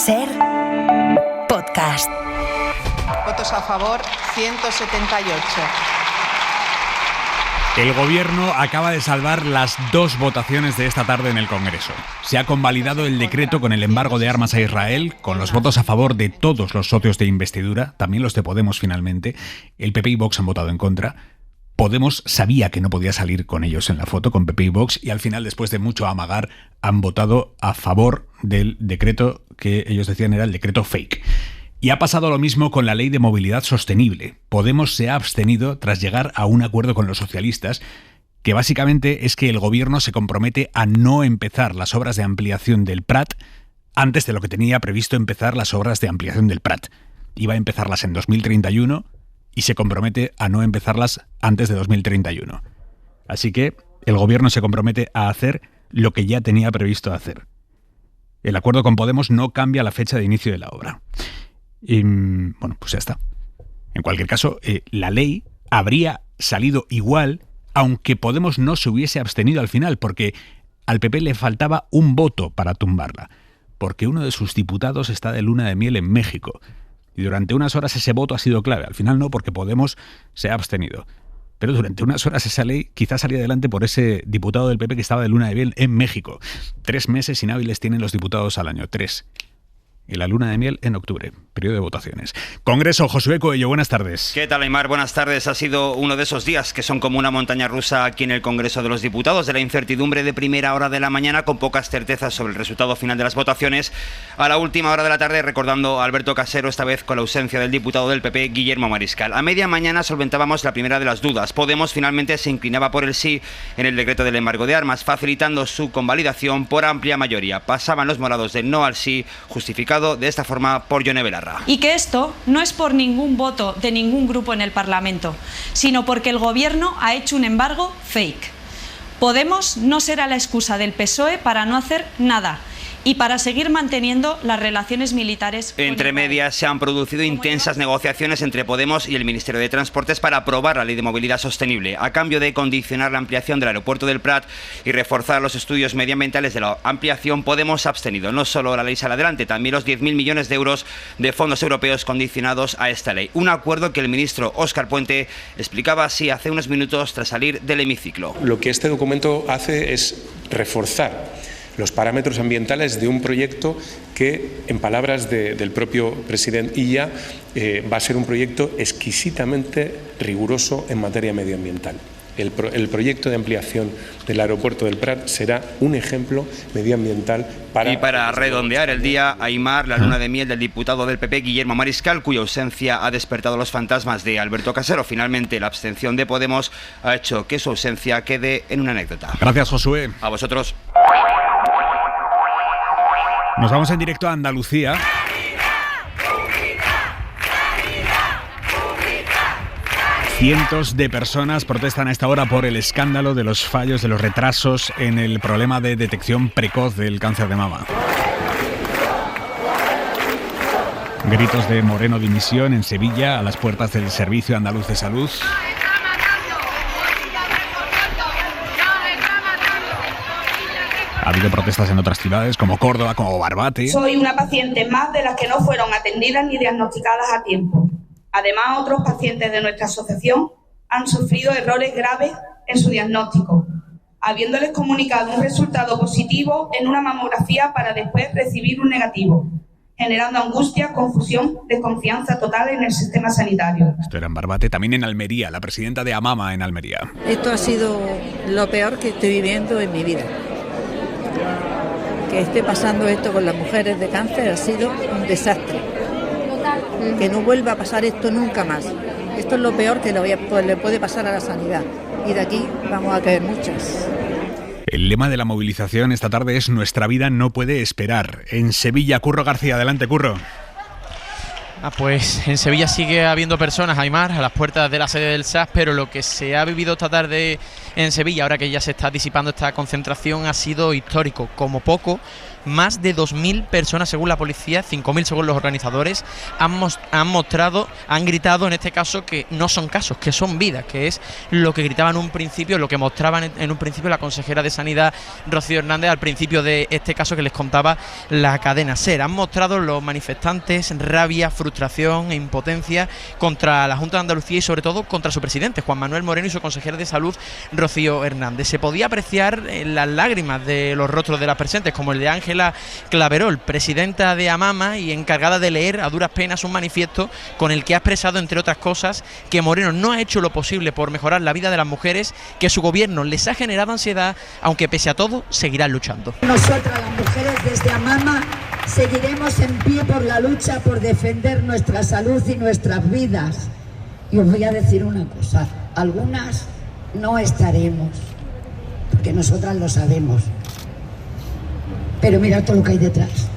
SER Podcast. Votos a favor, 178. El Gobierno acaba de salvar las dos votaciones de esta tarde en el Congreso. Se ha convalidado el decreto con el embargo de armas a Israel, con los votos a favor de todos los socios de investidura, también los de Podemos finalmente. El PP y Vox han votado en contra. Podemos sabía que no podía salir con ellos en la foto, con PP y Vox, y al final, después de mucho amagar, han votado a favor del decreto que ellos decían era el decreto fake. Y ha pasado lo mismo con la Ley de Movilidad Sostenible. Podemos se ha abstenido tras llegar a un acuerdo con los socialistas, que básicamente es que el Gobierno se compromete a no empezar las obras de ampliación del Prat antes de lo que tenía previsto empezar las obras de ampliación del Prat. Iba a empezarlas en 2031 y se compromete a no empezarlas antes de 2031. Así que el Gobierno se compromete a hacer lo que ya tenía previsto hacer. El acuerdo con Podemos no cambia la fecha de inicio de la obra. Y, bueno, pues ya está. En cualquier caso, la ley habría salido igual, aunque Podemos no se hubiese abstenido al final, porque al PP le faltaba un voto para tumbarla, porque uno de sus diputados está de luna de miel en México. Y durante unas horas ese voto ha sido clave. Al final no, porque Podemos se ha abstenido. Pero durante unas horas esa ley quizás salía adelante por ese diputado del PP que estaba de luna de miel en México. 3 meses inhábiles tienen los diputados al año. 3. Y la luna de miel en octubre, periodo de votaciones. Congreso, Josué Coello, buenas tardes. ¿Qué tal, Aimar? Buenas tardes. Ha sido uno de esos días que son como una montaña rusa aquí en el Congreso de los Diputados, de la incertidumbre de primera hora de la mañana con pocas certezas sobre el resultado final de las votaciones, a la última hora de la tarde recordando a Alberto Casero, esta vez con la ausencia del diputado del PP, Guillermo Mariscal. A media mañana solventábamos la primera de las dudas. Podemos finalmente se inclinaba por el sí en el decreto del embargo de armas, facilitando su convalidación por amplia mayoría. Pasaban los morados del no al sí, justificado de esta forma por Yone Belarra. Y que esto no es por ningún voto de ningún grupo en el Parlamento, sino porque el Gobierno ha hecho un embargo fake. Podemos no será la excusa del PSOE para no hacer nada y para seguir manteniendo las relaciones militares. Entre medias se han producido intensas negociaciones entre Podemos y el Ministerio de Transportes para aprobar la Ley de Movilidad Sostenible, a cambio de condicionar la ampliación del aeropuerto del Prat y reforzar los estudios medioambientales de la ampliación. Podemos ha abstenido. No solo la ley sale adelante, también los 10.000 millones de euros de fondos europeos condicionados a esta ley. Un acuerdo que el ministro Óscar Puente explicaba así hace unos minutos tras salir del hemiciclo. Lo que este documento hace es reforzar los parámetros ambientales de un proyecto que, en palabras del propio presidente Illa, va a ser un proyecto exquisitamente riguroso en materia medioambiental. El proyecto de ampliación del aeropuerto del Prat será un ejemplo medioambiental para... Y para redondear el día, Aimar, la luna de miel del diputado del PP, Guillermo Mariscal, cuya ausencia ha despertado los fantasmas de Alberto Casero. Finalmente, la abstención de Podemos ha hecho que su ausencia quede en una anécdota. Gracias, Josué. A vosotros. Nos vamos en directo a Andalucía. Cientos de personas protestan a esta hora por el escándalo de los fallos, de los retrasos en el problema de detección precoz del cáncer de mama. Gritos de Moreno dimisión en Sevilla, a las puertas del Servicio Andaluz de Salud. Ha habido protestas en otras ciudades como Córdoba, como Barbate. Soy una paciente más de las que no fueron atendidas ni diagnosticadas a tiempo. Además, otros pacientes de nuestra asociación han sufrido errores graves en su diagnóstico, habiéndoles comunicado un resultado positivo en una mamografía para después recibir un negativo, generando angustia, confusión, desconfianza total en el sistema sanitario. Esto era en Barbate, también en Almería, la presidenta de AMAMA en Almería. Esto ha sido lo peor que estoy viviendo en mi vida. Que esté pasando esto con las mujeres de cáncer ha sido un desastre. Que no vuelva a pasar esto nunca más. Esto es lo peor que le puede pasar a la sanidad. Y de aquí vamos a caer muchas. El lema de la movilización esta tarde es "Nuestra vida no puede esperar". En Sevilla, Curro García. Adelante, Curro. Pues en Sevilla sigue habiendo personas, Aimar, a las puertas de la sede del SAS, pero lo que se ha vivido esta tarde en Sevilla, ahora que ya se está disipando esta concentración, ha sido histórico. Como poco, más de 2.000 personas según la policía, 5.000 según los organizadores, han gritado en este caso que no son casos, que son vidas, que es lo que gritaban en un principio, lo que mostraban en un principio la consejera de Sanidad, Rocío Hernández, al principio de este caso que les contaba la cadena SER. Han mostrado los manifestantes rabia, frustración e impotencia contra la Junta de Andalucía y sobre todo contra su presidente, Juan Manuel Moreno, y su consejera de Salud, Rocío Hernández. Se podía apreciar las lágrimas de los rostros de las presentes, como el de Ángela Claverol, presidenta de AMAMA y encargada de leer a duras penas un manifiesto con el que ha expresado, entre otras cosas, que Moreno no ha hecho lo posible por mejorar la vida de las mujeres, que su gobierno les ha generado ansiedad, aunque pese a todo seguirán luchando. Nosotras las mujeres desde AMAMA seguiremos en pie por la lucha por defender nuestra salud y nuestras vidas. Y os voy a decir una cosa, algunas no estaremos, porque nosotras lo sabemos. Pero mirad todo lo que hay detrás.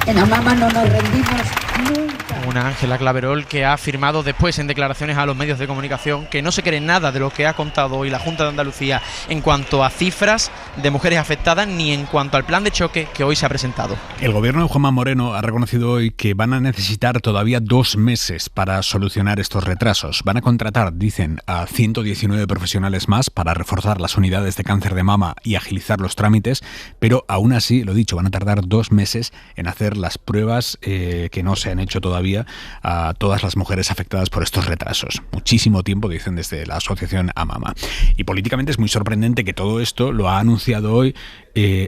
En AMAMA no nos rendimos nunca. Una Ángela Claverol que ha afirmado después en declaraciones a los medios de comunicación que no se cree nada de lo que ha contado hoy la Junta de Andalucía en cuanto a cifras de mujeres afectadas ni en cuanto al plan de choque que hoy se ha presentado. El gobierno de Juanma Moreno ha reconocido hoy que van a necesitar todavía 2 meses para solucionar estos retrasos. Van a contratar, dicen, a 119 profesionales más para reforzar las unidades de cáncer de mama y agilizar los trámites, pero aún así, lo dicho, van a tardar 2 meses en hacer las pruebas que no se han hecho todavía a todas las mujeres afectadas por estos retrasos. Muchísimo tiempo, dicen desde la asociación AMAMA. Y políticamente es muy sorprendente que todo esto lo ha anunciado hoy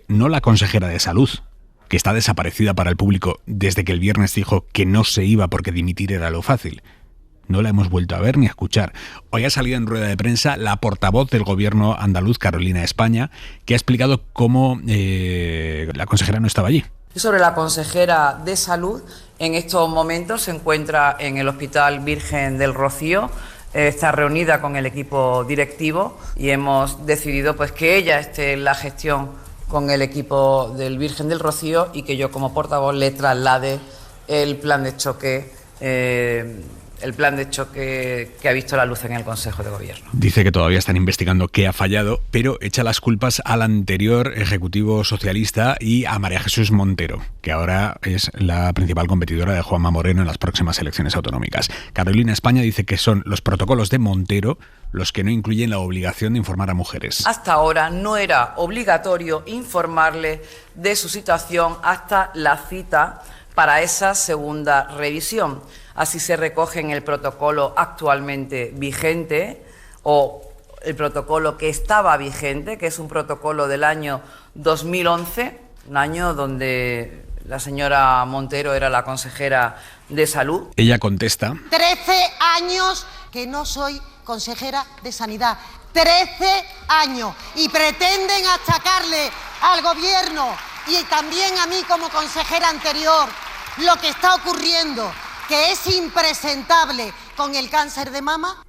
no la consejera de Salud, que está desaparecida para el público desde que el viernes dijo que no se iba porque dimitir era lo fácil. No la hemos vuelto a ver ni a escuchar. Hoy ha salido en rueda de prensa la portavoz del gobierno andaluz, Carolina España, que ha explicado cómo la consejera no estaba allí. Sobre la consejera de Salud, en estos momentos se encuentra en el Hospital Virgen del Rocío, está reunida con el equipo directivo y hemos decidido pues que ella esté en la gestión con el equipo del Virgen del Rocío y que yo como portavoz le traslade el plan de choque que ha visto la luz en el Consejo de Gobierno. Dice que todavía están investigando qué ha fallado, pero echa las culpas al anterior ejecutivo socialista y a María Jesús Montero, que ahora es la principal competidora de Juanma Moreno en las próximas elecciones autonómicas. Carolina España dice que son los protocolos de Montero los que no incluyen la obligación de informar a mujeres. Hasta ahora no era obligatorio informarle de su situación hasta la cita para esa segunda revisión. Así se recoge en el protocolo actualmente vigente o el protocolo que estaba vigente, que es un protocolo del año 2011, un año donde la señora Montero era la consejera de Salud. Ella contesta: 13 años que no soy consejera de Sanidad. 13 años. Y pretenden achacarle al gobierno y también a mí como consejera anterior lo que está ocurriendo, que es impresentable con el cáncer de mama.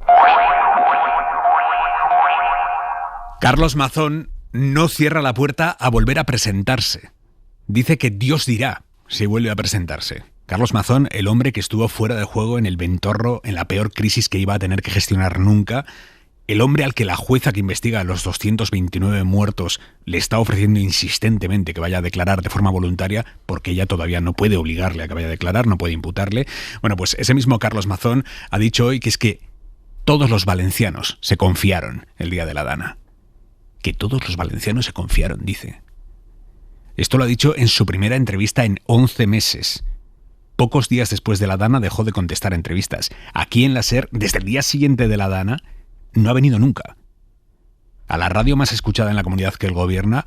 Carlos Mazón no cierra la puerta a volver a presentarse. Dice que Dios dirá si vuelve a presentarse. Carlos Mazón, el hombre que estuvo fuera de juego en el Ventorro, en la peor crisis que iba a tener que gestionar nunca, el hombre al que la jueza que investiga a los 229 muertos le está ofreciendo insistentemente que vaya a declarar de forma voluntaria, porque ella todavía no puede obligarle a que vaya a declarar, no puede imputarle. Bueno, pues ese mismo Carlos Mazón ha dicho hoy que es que todos los valencianos se confiaron el día de la Dana. Que todos los valencianos se confiaron, dice. Esto lo ha dicho en su primera entrevista en 11 meses. Pocos días después de la Dana dejó de contestar entrevistas. Aquí en la SER, desde el día siguiente de la Dana, no ha venido nunca. A la radio más escuchada en la comunidad que él gobierna,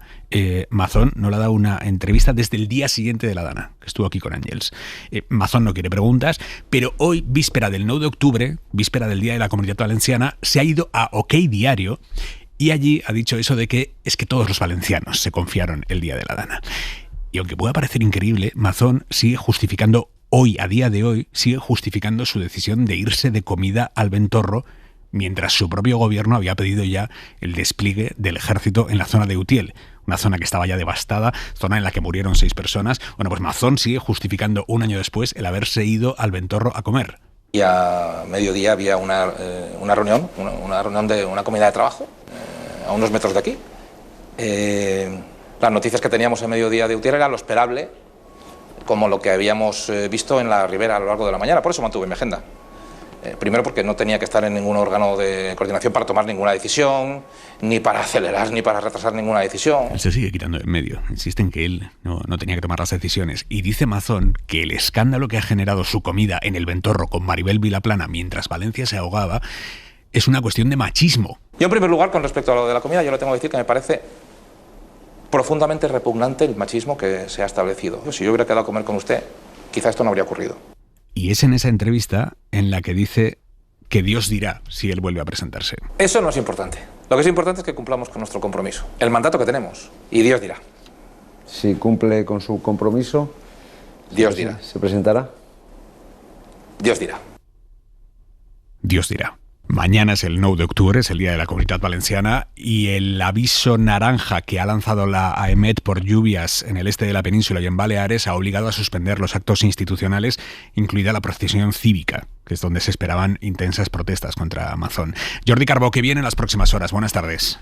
Mazón no le ha dado una entrevista desde el día siguiente de la Dana, que estuvo aquí con Ángels. Mazón no quiere preguntas, pero hoy, víspera del 9 de octubre, víspera del Día de la Comunidad Valenciana, se ha ido a OK Diario y allí ha dicho eso de que es que todos los valencianos se confiaron el día de la Dana. Y aunque pueda parecer increíble, Mazón sigue justificando hoy, a día de hoy, sigue justificando su decisión de irse de comida al Ventorro, mientras su propio gobierno había pedido ya el despliegue del ejército en la zona de Utiel, una zona que estaba ya devastada, zona en la que murieron 6 personas. Bueno, pues Mazón sigue justificando un año después el haberse ido al Ventorro a comer. Y a mediodía había una reunión de una comida de trabajo a unos metros de aquí. Las noticias que teníamos en mediodía de UTIER era lo esperable, como lo que habíamos visto en la Ribera a lo largo de la mañana. Por eso mantuve mi agenda. Primero porque no tenía que estar en ningún órgano de coordinación para tomar ninguna decisión, ni para acelerar, ni para retrasar ninguna decisión. Él se sigue quitando de en medio. Insiste en que él no tenía que tomar las decisiones. Y dice Mazón que el escándalo que ha generado su comida en el Ventorro con Maribel Vilaplana mientras Valencia se ahogaba es una cuestión de machismo. Yo, en primer lugar, con respecto a lo de la comida, yo le tengo que decir que me parece profundamente repugnante el machismo que se ha establecido. Si yo hubiera quedado a comer con usted, quizá esto no habría ocurrido. Y es en esa entrevista en la que dice que Dios dirá si él vuelve a presentarse. Eso no es importante. Lo que es importante es que cumplamos con nuestro compromiso, el mandato que tenemos, y Dios dirá. Si cumple con su compromiso, Dios dirá. ¿Se presentará? Dios dirá. Dios dirá. Mañana es el 9 de octubre, es el Día de la Comunitat Valenciana, y el aviso naranja que ha lanzado la AEMET por lluvias en el este de la península y en Baleares ha obligado a suspender los actos institucionales, incluida la procesión cívica, que es donde se esperaban intensas protestas contra Mazón. Jordi Carbó, que viene en las próximas horas. Buenas tardes.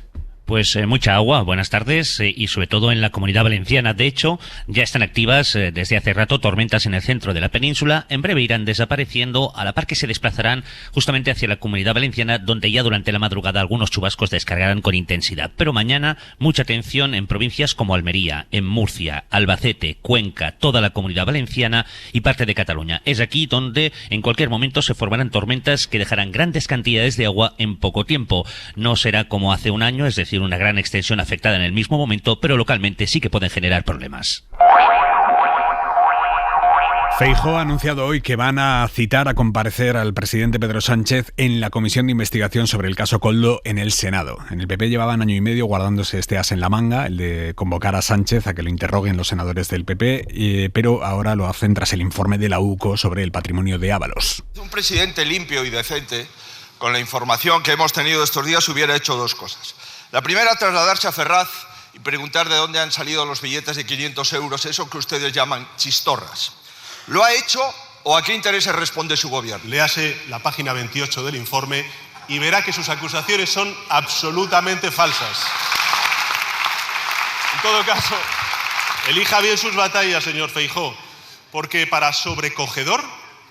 Pues mucha agua, buenas tardes, y sobre todo en la Comunidad Valenciana. De hecho, ya están activas desde hace rato tormentas en el centro de la península. En breve irán desapareciendo, a la par que se desplazarán justamente hacia la Comunidad Valenciana, donde ya durante la madrugada algunos chubascos descargarán con intensidad. Pero mañana, mucha atención en provincias como Almería, en Murcia, Albacete, Cuenca, toda la Comunidad Valenciana y parte de Cataluña. Es aquí donde en cualquier momento se formarán tormentas que dejarán grandes cantidades de agua en poco tiempo. No será como hace un año, es decir, una gran extensión afectada en el mismo momento, pero localmente sí que pueden generar problemas. Feijóo ha anunciado hoy que van a citar a comparecer al presidente Pedro Sánchez en la comisión de investigación sobre el caso Koldo en el Senado. En el PP llevaban año y medio guardándose este as en la manga, el de convocar a Sánchez a que lo interroguen los senadores del PP, pero ahora lo hacen tras el informe de la UCO sobre el patrimonio de Ábalos. Un presidente limpio y decente, con la información que hemos tenido estos días, hubiera hecho dos cosas. La primera, trasladarse a Ferraz y preguntar de dónde han salido los billetes de 500 euros, eso que ustedes llaman chistorras. ¿Lo ha hecho o a qué intereses responde su gobierno? Léase la página 28 del informe y verá que sus acusaciones son absolutamente falsas. En todo caso, elija bien sus batallas, señor Feijóo, porque para sobrecogedor,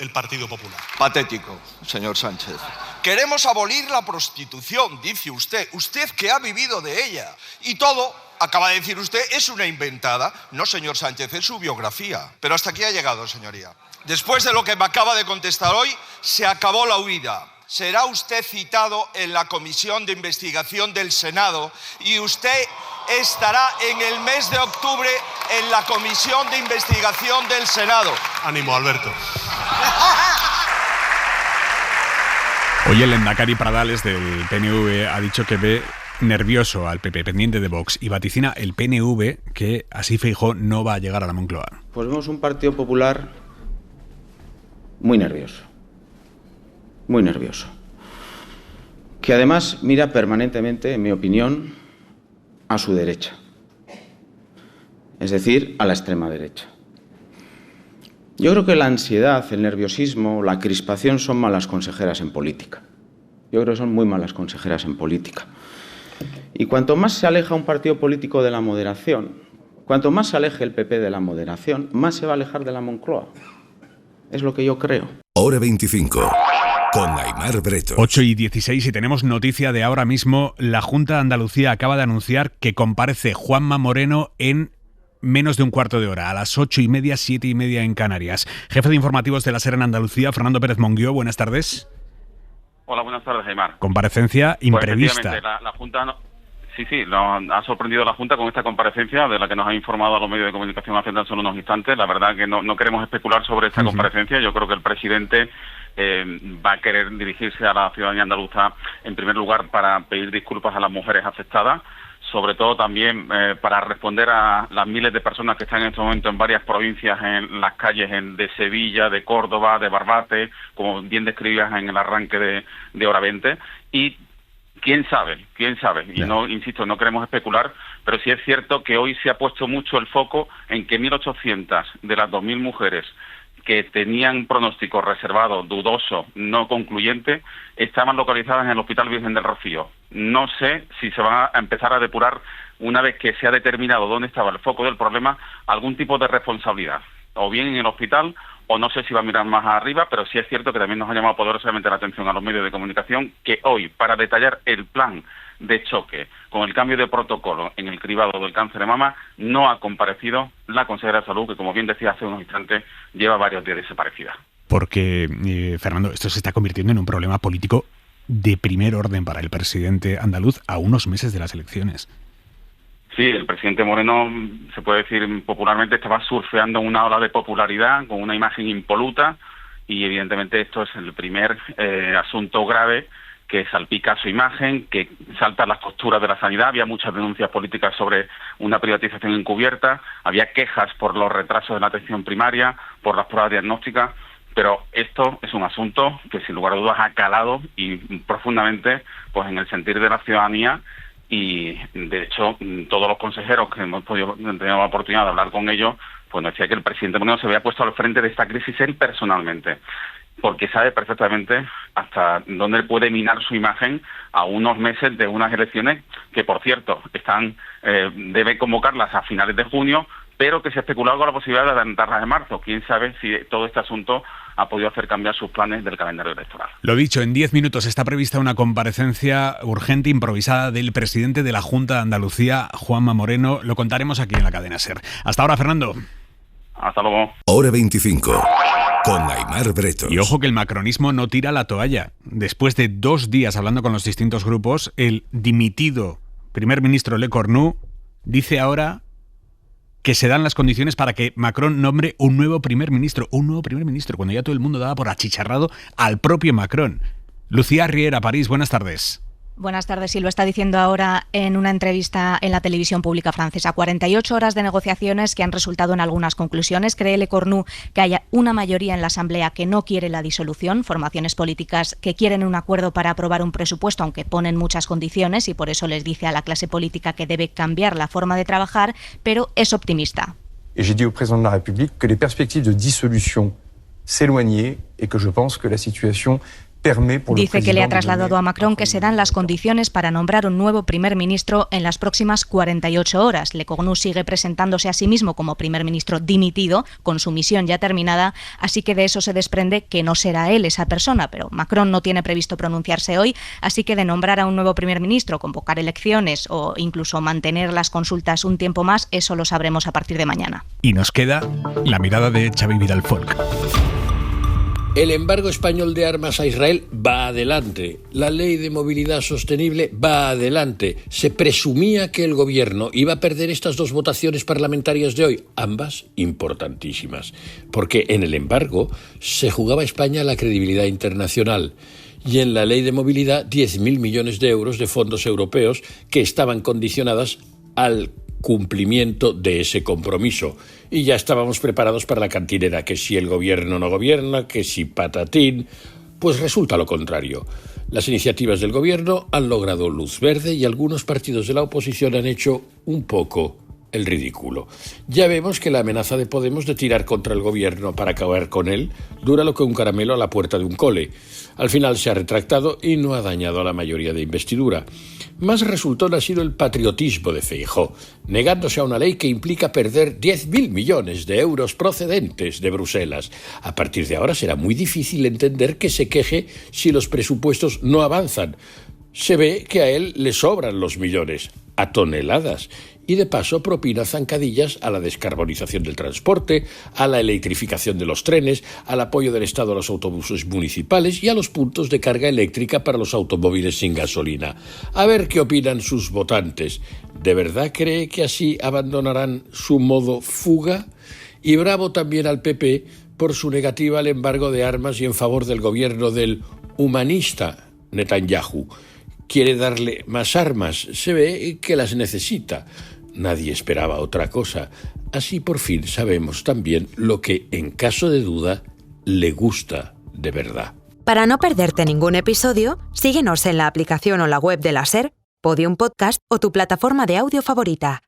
el Partido Popular. Patético, señor Sánchez. Queremos abolir la prostitución, dice usted. Usted que ha vivido de ella. Y todo, acaba de decir usted, es una inventada. No, señor Sánchez, es su biografía. Pero hasta aquí ha llegado, señoría. Después de lo que me acaba de contestar hoy, se acabó la huida. Será usted citado en la comisión de investigación del Senado y usted estará en el mes de octubre en la comisión de investigación del Senado. Ánimo, Alberto. Hoy el lehendakari Pradales del PNV ha dicho que ve nervioso al PP, pendiente de Vox, y vaticina el PNV que así Feijóo no va a llegar a la Moncloa. Pues vemos un Partido Popular muy nervioso, que además mira permanentemente, en mi opinión, a su derecha, es decir, a la extrema derecha. Yo creo que la ansiedad, el nerviosismo, la crispación son malas consejeras en política. Yo creo que son muy malas consejeras en política. Y cuanto más se aleja un partido político de la moderación, cuanto más se aleje el PP de la moderación, más se va a alejar de la Moncloa. Es lo que yo creo. Hora 25. Con Aimar Bretos. 8:16 y tenemos noticia de ahora mismo. La Junta de Andalucía acaba de anunciar que comparece Juanma Moreno en menos de un cuarto de hora, a las 8:30, 7:30 en Canarias. Jefe de informativos de la SER en Andalucía, Fernando Pérez Monguió, buenas tardes. Hola, buenas tardes, Aimar. Comparecencia imprevista. Pues la Junta nos ha sorprendido la Junta con esta comparecencia de la que nos ha informado a los medios de comunicación hace tan solo unos instantes. La verdad que no queremos especular sobre esta comparecencia. Yo creo que el presidente va a querer dirigirse a la ciudadanía andaluza en primer lugar para pedir disculpas a las mujeres afectadas, sobre todo también para responder a las miles de personas que están en este momento en varias provincias, en las calles de Sevilla, de Córdoba, de Barbate, como bien describías en el arranque de Hora 20, y quién sabe, y no, insisto, no queremos especular, pero sí es cierto que hoy se ha puesto mucho el foco en que 1.800 de las 2.000 mujeres que tenían pronóstico reservado, dudoso, no concluyente, estaban localizadas en el Hospital Virgen del Rocío. No sé si se van a empezar a depurar una vez que se ha determinado dónde estaba el foco del problema, algún tipo de responsabilidad, o bien en el hospital, o no sé si va a mirar más arriba, pero sí es cierto que también nos ha llamado poderosamente la atención a los medios de comunicación que hoy, para detallar el plan de choque con el cambio de protocolo en el cribado del cáncer de mama, no ha comparecido la consejera de Salud, que como bien decía hace unos instantes, lleva varios días desaparecida. Porque, Fernando, esto se está convirtiendo en un problema político de primer orden para el presidente andaluz a unos meses de las elecciones. Sí, el presidente Moreno, se puede decir popularmente, estaba surfeando una ola de popularidad con una imagen impoluta y evidentemente esto es el primer asunto grave que salpica su imagen, que salta las costuras de la sanidad. Había muchas denuncias políticas sobre una privatización encubierta, había quejas por los retrasos de la atención primaria, por las pruebas diagnósticas, pero esto es un asunto que sin lugar a dudas ha calado y profundamente pues en el sentir de la ciudadanía. Y de hecho todos los consejeros que hemos podido tener la oportunidad de hablar con ellos pues nos decía que el presidente Moreno se había puesto al frente de esta crisis él personalmente, porque sabe perfectamente hasta dónde puede minar su imagen a unos meses de unas elecciones que, por cierto, debe convocarlas a finales de junio, pero que se ha especulado con la posibilidad de adelantarlas en marzo. Quién sabe si todo este asunto ha podido hacer cambiar sus planes del calendario electoral. Lo dicho, en 10 minutos está prevista una comparecencia urgente improvisada del presidente de la Junta de Andalucía, Juanma Moreno. Lo contaremos aquí en la cadena SER. Hasta ahora, Fernando. Hasta luego. Hora 25. Con Aimar Bretos. Y ojo que el macronismo no tira la toalla. Después de 2 días hablando con los distintos grupos, el dimitido primer ministro Le Cornu dice ahora que se dan las condiciones para que Macron nombre un nuevo primer ministro, cuando ya todo el mundo daba por achicharrado al propio Macron. Lucía Riera, París, buenas tardes. Buenas tardes, sí, lo está diciendo ahora en una entrevista en la televisión pública francesa. 48 horas de negociaciones que han resultado en algunas conclusiones. Cree Le Cornu que haya una mayoría en la Asamblea que no quiere la disolución, formaciones políticas que quieren un acuerdo para aprobar un presupuesto, aunque ponen muchas condiciones, y por eso les dice a la clase política que debe cambiar la forma de trabajar, pero es optimista. Et j'ai dit au président de la République que les perspectives de dissolution s'éloignaient et que je pense que la situation Dice que le ha trasladado a Macron que se dan las condiciones para nombrar un nuevo primer ministro en las próximas 48 horas. Le Cornu sigue presentándose a sí mismo como primer ministro dimitido, con su misión ya terminada, así que de eso se desprende que no será él esa persona, pero Macron no tiene previsto pronunciarse hoy, así que de nombrar a un nuevo primer ministro, convocar elecciones o incluso mantener las consultas un tiempo más, eso lo sabremos a partir de mañana. Y nos queda la mirada de Xavi Vidal-Folk. El embargo español de armas a Israel va adelante. La ley de movilidad sostenible va adelante. Se presumía que el gobierno iba a perder estas 2 votaciones parlamentarias de hoy, ambas importantísimas, porque en el embargo se jugaba España la credibilidad internacional y en la ley de movilidad 10.000 millones de euros de fondos europeos que estaban condicionadas al cumplimiento de ese compromiso. Y ya estábamos preparados para la cantinera, que si el gobierno no gobierna, que si patatín. Pues resulta lo contrario. Las iniciativas del gobierno han logrado luz verde y algunos partidos de la oposición han hecho un poco el ridículo. Ya vemos que la amenaza de Podemos de tirar contra el gobierno para acabar con él dura lo que un caramelo a la puerta de un cole. Al final se ha retractado y no ha dañado a la mayoría de investidura. Más resultón ha sido el patriotismo de Feijóo, negándose a una ley que implica perder 10.000 millones de euros procedentes de Bruselas. A partir de ahora será muy difícil entender que se queje si los presupuestos no avanzan. Se ve que a él le sobran los millones, a toneladas, y de paso propina zancadillas a la descarbonización del transporte, a la electrificación de los trenes, al apoyo del Estado a los autobuses municipales y a los puntos de carga eléctrica para los automóviles sin gasolina. A ver qué opinan sus votantes. ¿De verdad cree que así abandonarán su modo fuga? Y bravo también al PP por su negativa al embargo de armas y en favor del gobierno del humanista Netanyahu. Quiere darle más armas, se ve que las necesita. Nadie esperaba otra cosa. Así por fin sabemos también lo que, en caso de duda, le gusta de verdad. Para no perderte ningún episodio, síguenos en la aplicación o la web de la SER, Podium Podcast o tu plataforma de audio favorita.